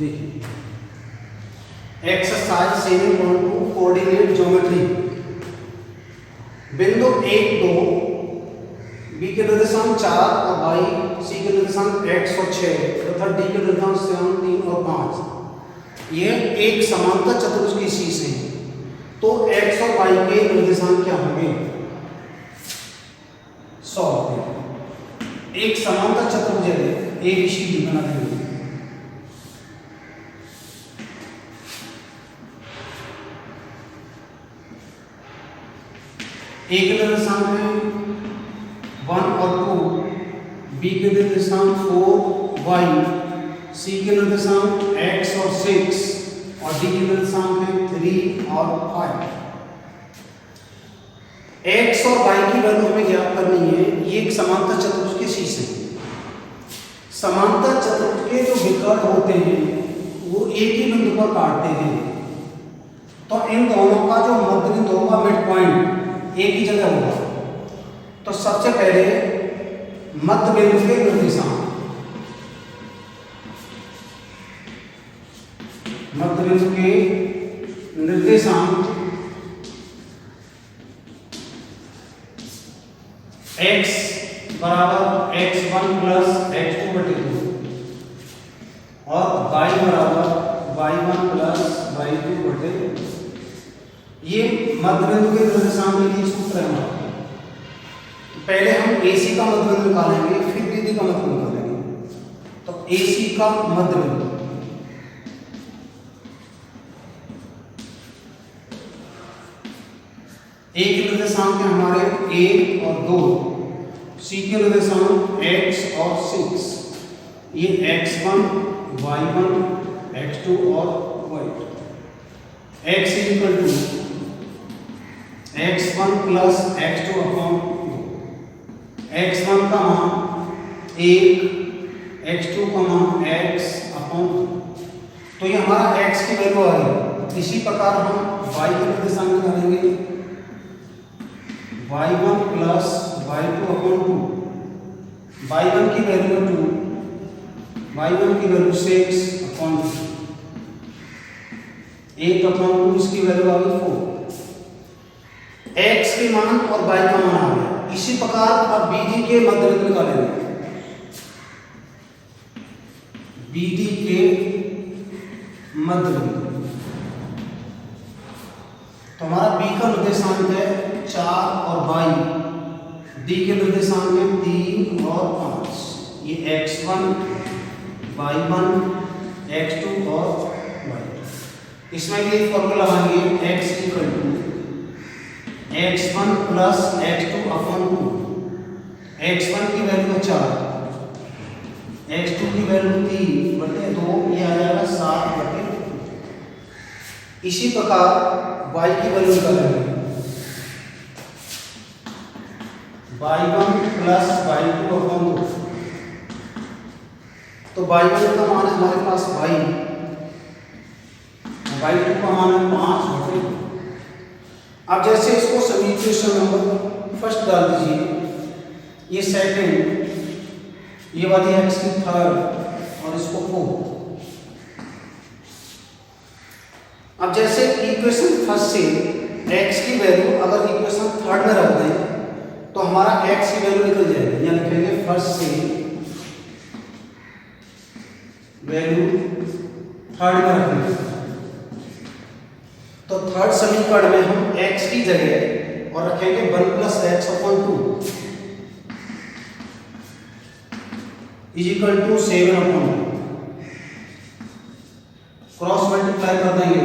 देखिए exercise 7.2 coordinate geometry. बिंदु 1 2 B के निर्देशांक 4 और वाई सी के निर्देशांक x और 6 तथा डी के निर्देशांक 7 3 और 5 ये एक समांतर चतुर्भुज की शीर्ष है। तो x और y के निर्देशांक क्या होंगे? सॉल्व। एक समांतर चतुर्भुज है ABCD बना देंगे। ए के निर्देशांक में 1 और 2, बी के निर्देशांक 4 y, सी के निर्देशांक x और 6 और डी के निर्देशांक में 3 और 5। x और y की वैल्यू हमें ज्ञात करनी है। ये एक समांतर चतुर्भुज के शीर्ष है। समांतर चतुर्भुज के जो विकर्ण होते हैं वो एक ही बिंदु पर काटते हैं। तो इन दोनों का जो मध्य बिंदु होगा, मिड पॉइंट, एक ही जगह होगा। तो सबसे पहले मध्य बिंदु के निर्देशांक, मध्य बिंदु के निर्देशांक x बराबर x1 प्लस x2 बटे 2 और y बराबर y1 प्लस y2 बटे 2। ये मध्य बिंदु के निर्देशांक के लिए सूत्र है। पहले हम AC का मध्य बिंदु निकालेंगे, फिर BD का मध्य बिंदु निकालेंगे। तो AC का मध्य बिंदु A के निर्देशांक है हमारे 1 और 2, C के निर्देशांक x और 6, ये x1 y1 x2 और y2। x equal to x1 plus x2 upon 2। x1 का मान 1, x2 का मान x अपॉन 2। तो ये हमारा x की वैल्यू आ गई। इसी प्रकार हम y के निर्देशांक निकालेंगे, y1 plus y2 upon 2। y1 की वैल्यू 2, y1 की वैल्यू 6 अपॉन 2, 1 अपॉन 2, इसकी वैल्यू आ गई 4। x के मान और y का मान आ गया। इसी प्रकार अब BD के मध्य बिंदु निकालेंगे। BD के मध्य बिंदु तो हमारा B का निर्देशांक है 4 और y, D के निर्देशांक है 3 और 5। ये x1 y1 x2 और y2। इसमें भी एक फॉर्मूला लगाएंगे, x equal to x1 plus x2 upon 2। x1 की वैल्यू 4, x2 की वैल्यू 3 बटे 2, ये आ जाएगा 7 बटे 2। इसी प्रकार y की वैल्यू निकालेंगे, y1 प्लस y2 अपॉन 2। तो y1 का मान है हमारे पास y, y2 का मान है 5 बटे 2। अब जैसे इसको समीकरण नंबर फर्स्ट डाल दीजिए, ये सेकंड, ये वाली x की थर्ड और इसको 4। अब जैसे इक्वेशन फर्स्ट से x की वैल्यू अगर इक्वेशन थर्ड में रख दें तो हमारा x की वैल्यू निकल जाएगी। यहाँ लिखेंगे फर्स्ट से वैल्यू थर्ड में रखेंगे। तो थर्ड समीकरण में हम x की जगह और रखेंगे 1 plus x upon 2 equal to 7 upon 2। Cross multiply कर देंगे,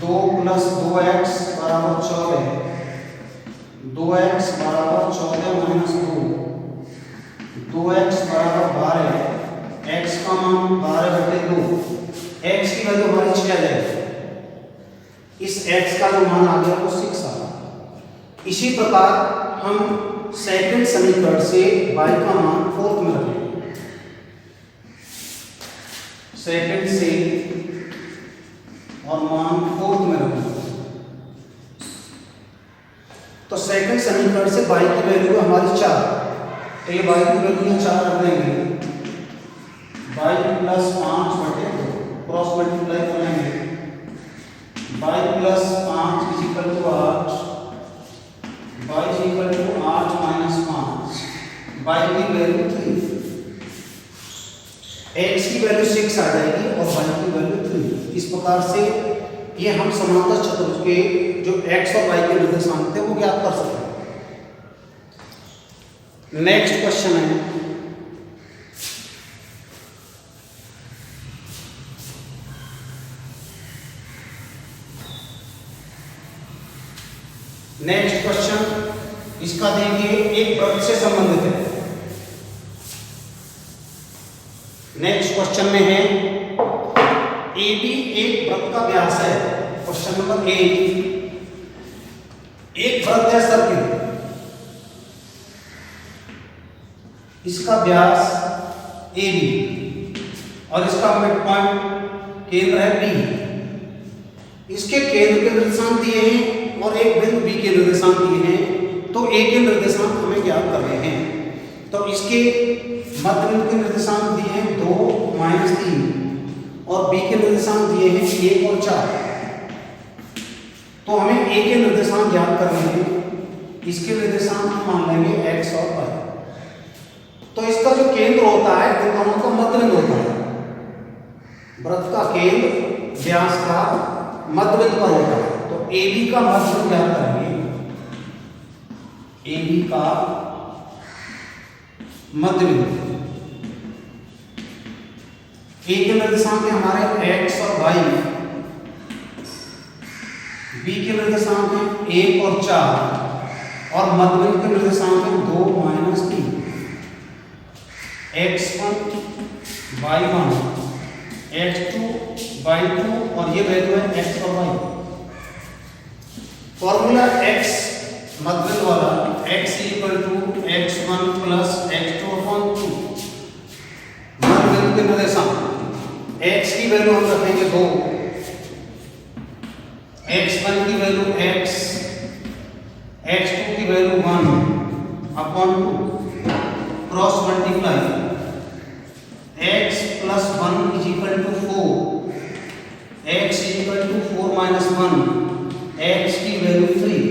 2 प्लस 2x बराबर 14, 2x बराबर 14 माइनस 2, 2x बराबर 12, x का मान 12 बटे 2। x की वैल्यू हमारी 6 आ जाएगी। इस x का जो मान आ गया वो 6 आ गया। इसी प्रकार हम सेकंड समीकरण से y का मान फोर्थ में रखेंगे। सेकंड से और मान फोर्थ में रखेंगे। तो सेकंड समीकरण से y की वैल्यू हमारी 4, तो ये y की वैल्यू 4 रख देंगे। बाई प्लस 5/2 क्रॉस मल्टीप्लाई करेंगे, y plus 5 equal to 8, y equal to 8 minus 5, y की वैल्यू 3, x की वैल्यू 6 आ जाएगी और y की वैल्यू 3। इस प्रकार से ये हम समांतर चतुर्भुज के जो x और y के निर्देशांक थे वो ज्ञात कर सकते हैं। नेक्स्ट क्वेश्चन है इसका देखिए एक वृत्त से संबंधित है। नेक्स्ट क्वेश्चन में है AB एक वृत्त का व्यास है। क्वेश्चन नंबर 8, एक वृत्त है सर्किल, इसका व्यास AB और इसका मिड पॉइंट केंद्र है B। इसके केंद्र के निर्देशांक दिए हैं और एक बिंदु B के निर्देशांक दिए हैं, तो A के निर्देशांक हमें ज्ञात करने हैं। तो इसके मध्य बिंदु के निर्देशांक दिए हैं 2 - 3 और B के निर्देशांक दिए हैं 1 और 4। तो हमें A के निर्देशांक ज्ञात करने हैं। इसके निर्देशांक हम मान लेंगे x और y। तो इसका जो केंद्र होता है इन दोनों का मध्य बिंदु होता है। वृत्त का केंद्र व्यास का मध्य बिंदु पर होता है। तो AB का मध्य बिंदु ज्ञात करेंगे। AB का मध्य बिंदु, A के निर्देशांक है हमारे x और y, B के निर्देशांक है 1 और 4 और मध्य बिंदु के निर्देशांक है 2 - 3। x1 y1 x2 y2 और ये वैल्यू है x और y। फॉर्मूला x मध्य बिंदु वाला x = x1 + x2/2। मध्य बिंदु के निर्देशांक x की वैल्यू हम रखेंगे 2, x1 की वैल्यू x, x2 की value 1/2 cross multiply x + 1 = 4, x = 4 - 1, x की वैल्यू 3।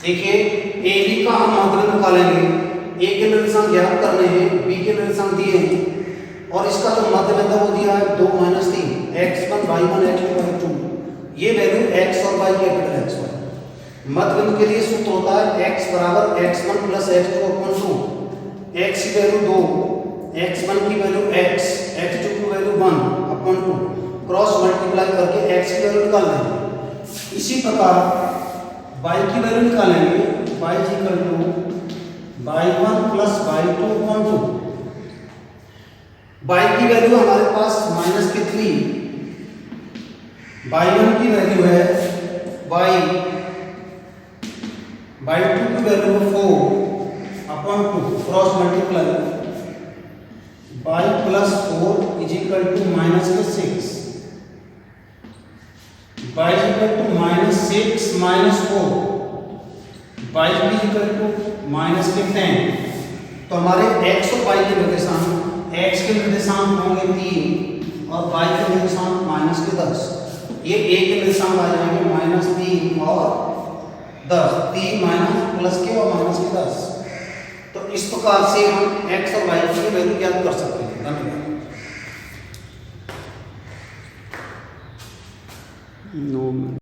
देखिए AB का हम मध्य बिंदु निकालेंगे, A के निर्देशांक ज्ञात करने हैं, B के निर्देशांक दिए हैं और इसका जो मध्य बिंदु वो दिया है 2 - 3, x1 y1 x2 y2। ये वैल्यू x और y कैपिटल X y। मध्य बिंदु के लिए सूत्र होता है x = x1 + x2/2। x की वैल्यू 2, x1 की वैल्यू x, x2 की वैल्यू 1/2 क्रॉस मल्टीप्लाई करके x की वैल्यू निकाल लेंगे। इसी प्रकार y की वैल्यू निकालेंगे, y = y1 + y2/2। y की वैल्यू हमारे पास -3, y1 की वैल्यू है y, y2 की value 4/2 cross multiply y + 4 = -6, y = -6 - 4, y = -10। तो हमारे x और y के निर्देशांक, x के निर्देशांक होंगे 3 और y के निर्देशांक -10। ये a के निर्देशांक आ जाएंगे -3 और 10, 3 प्लस के और -10। तो इस प्रकार से हम x और y की वैल्यू ज्ञात कर सकते हैं। धन्यवाद।